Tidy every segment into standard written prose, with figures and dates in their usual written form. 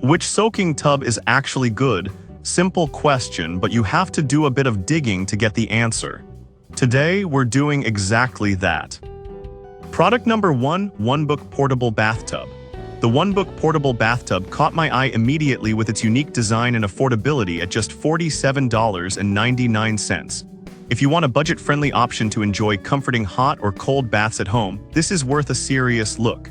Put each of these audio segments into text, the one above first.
Which soaking tub is actually good? Simple question, but you have to do a bit of digging to get the answer. Today, we're doing exactly that. Product number 1, OneBook Portable Bathtub. The OneBook Portable Bathtub caught my eye immediately with its unique design and affordability at just $47.99. If you want a budget-friendly option to enjoy comforting hot or cold baths at home, this is worth a serious look.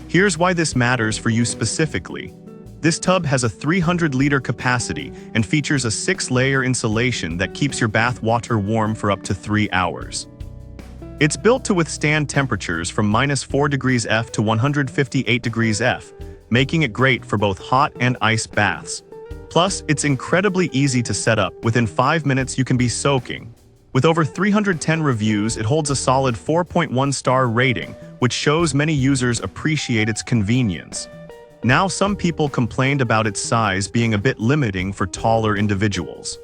Here's why this matters for you specifically. This tub has a 300-liter capacity and features a 6-layer insulation that keeps your bath water warm for up to 3 hours. It's built to withstand temperatures from -4 degrees F to 158 degrees F, making it great for both hot and ice baths. Plus, it's incredibly easy to set up. Within 5 minutes, you can be soaking. With over 310 reviews, it holds a solid 4.1-star rating, which shows many users appreciate its convenience. Now, some people complained about its size being a bit limiting for taller individuals.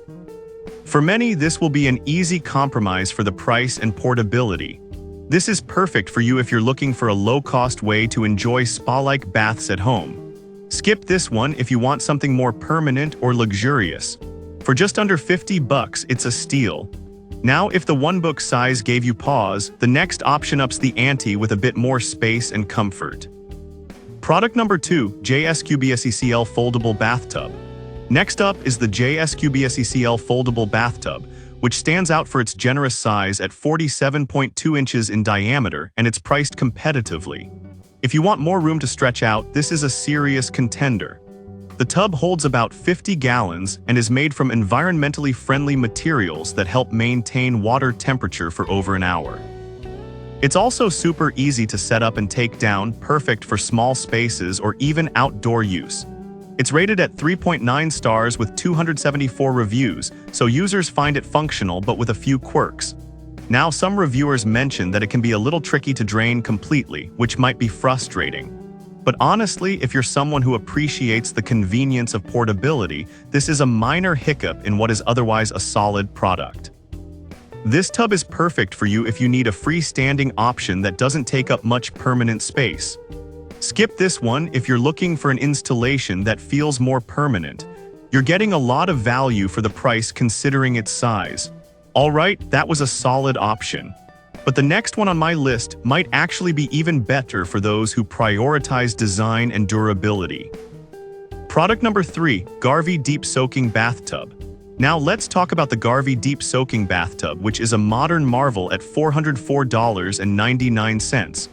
For many, this will be an easy compromise for the price and portability. This is perfect for you if you're looking for a low-cost way to enjoy spa-like baths at home. Skip this one if you want something more permanent or luxurious. For just under $50, it's a steal. Now, if the OneBook size gave you pause, the next option ups the ante with a bit more space and comfort. Product number 2, JSQBSECL Foldable Bathtub. Next up is the JSQBSECL Foldable Bathtub, which stands out for its generous size at 47.2 inches in diameter, and it's priced competitively. If you want more room to stretch out, this is a serious contender. The tub holds about 50 gallons and is made from environmentally friendly materials that help maintain water temperature for over an hour. It's also super easy to set up and take down, perfect for small spaces or even outdoor use. It's rated at 3.9 stars with 274 reviews, so users find it functional but with a few quirks. Now, some reviewers mention that it can be a little tricky to drain completely, which might be frustrating. But honestly, if you're someone who appreciates the convenience of portability, this is a minor hiccup in what is otherwise a solid product. This tub is perfect for you if you need a freestanding option that doesn't take up much permanent space. Skip this one if you're looking for an installation that feels more permanent. You're getting a lot of value for the price considering its size. Alright, that was a solid option. But the next one on my list might actually be even better for those who prioritize design and durability. Product number 3, Garvey Deep Soaking Bathtub. Now let's talk about the Garvey Deep Soaking Bathtub, which is a modern marvel at $404.99.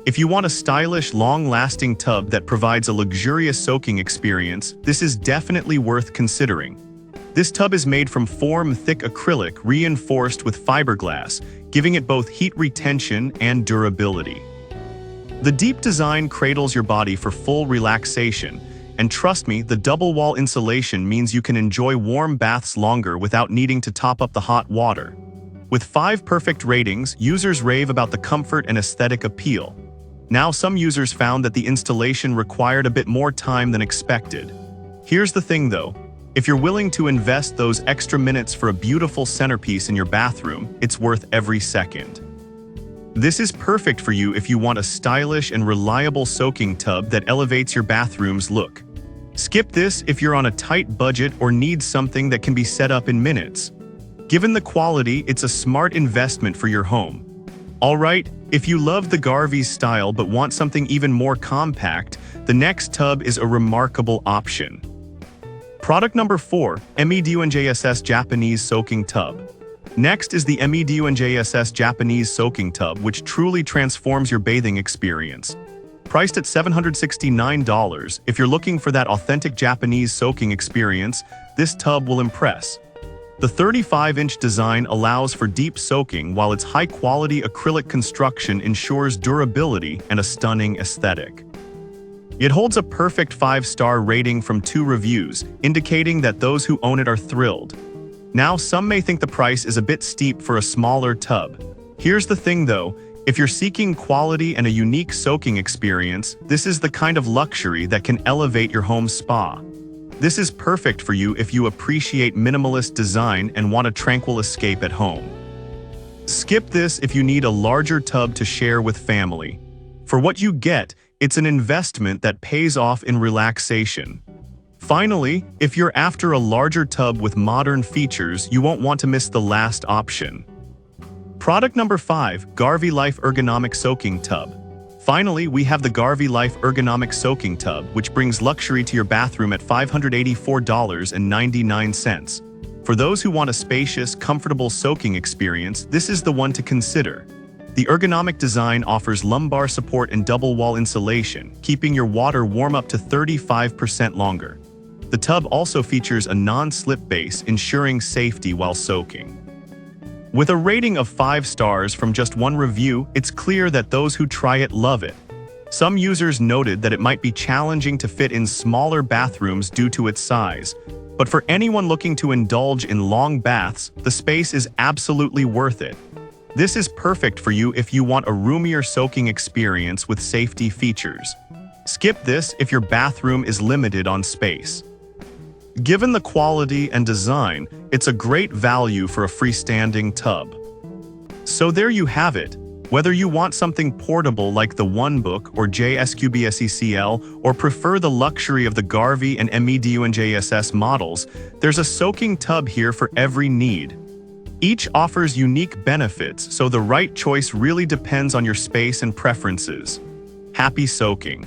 If you want a stylish, long-lasting tub that provides a luxurious soaking experience, this is definitely worth considering. This tub is made from form-thick acrylic reinforced with fiberglass, giving it both heat retention and durability. The deep design cradles your body for full relaxation, and trust me, the double-wall insulation means you can enjoy warm baths longer without needing to top up the hot water. With 5 perfect ratings, users rave about the comfort and aesthetic appeal. Now, some users found that the installation required a bit more time than expected. Here's the thing though, if you're willing to invest those extra minutes for a beautiful centerpiece in your bathroom, it's worth every second. This is perfect for you if you want a stylish and reliable soaking tub that elevates your bathroom's look. Skip this if you're on a tight budget or need something that can be set up in minutes. Given the quality, it's a smart investment for your home. Alright, if you love the Garvey style but want something even more compact, the next tub is a remarkable option. Product number 4, MEDUNJSS Japanese Soaking Tub. Next is the MEDUNJSS Japanese Soaking Tub, which truly transforms your bathing experience. Priced at $769, if you're looking for that authentic Japanese soaking experience, this tub will impress. The 35-inch design allows for deep soaking, while its high-quality acrylic construction ensures durability and a stunning aesthetic. It holds a perfect 5-star rating from 2 reviews, indicating that those who own it are thrilled. Now, some may think the price is a bit steep for a smaller tub. Here's the thing though, if you're seeking quality and a unique soaking experience, this is the kind of luxury that can elevate your home spa. This is perfect for you if you appreciate minimalist design and want a tranquil escape at home. Skip this if you need a larger tub to share with family. For what you get, it's an investment that pays off in relaxation. Finally, if you're after a larger tub with modern features, you won't want to miss the last option. Product number 5, Garvey Life Ergonomic Soaking Tub. Finally, we have the Garvey Life Ergonomic Soaking Tub, which brings luxury to your bathroom at $584.99. For those who want a spacious, comfortable soaking experience, this is the one to consider. The ergonomic design offers lumbar support and double-wall insulation, keeping your water warm up to 35% longer. The tub also features a non-slip base, ensuring safety while soaking. With a rating of 5 stars from just one review, it's clear that those who try it love it. Some users noted that it might be challenging to fit in smaller bathrooms due to its size, but for anyone looking to indulge in long baths, the space is absolutely worth it. This is perfect for you if you want a roomier soaking experience with safety features. Skip this if your bathroom is limited on space. Given the quality and design, it's a great value for a freestanding tub. So there you have it. Whether you want something portable like the OneBook or JSQBSECL, or prefer the luxury of the Garvey and MEDUNJSS models, there's a soaking tub here for every need. Each offers unique benefits, so the right choice really depends on your space and preferences. Happy soaking!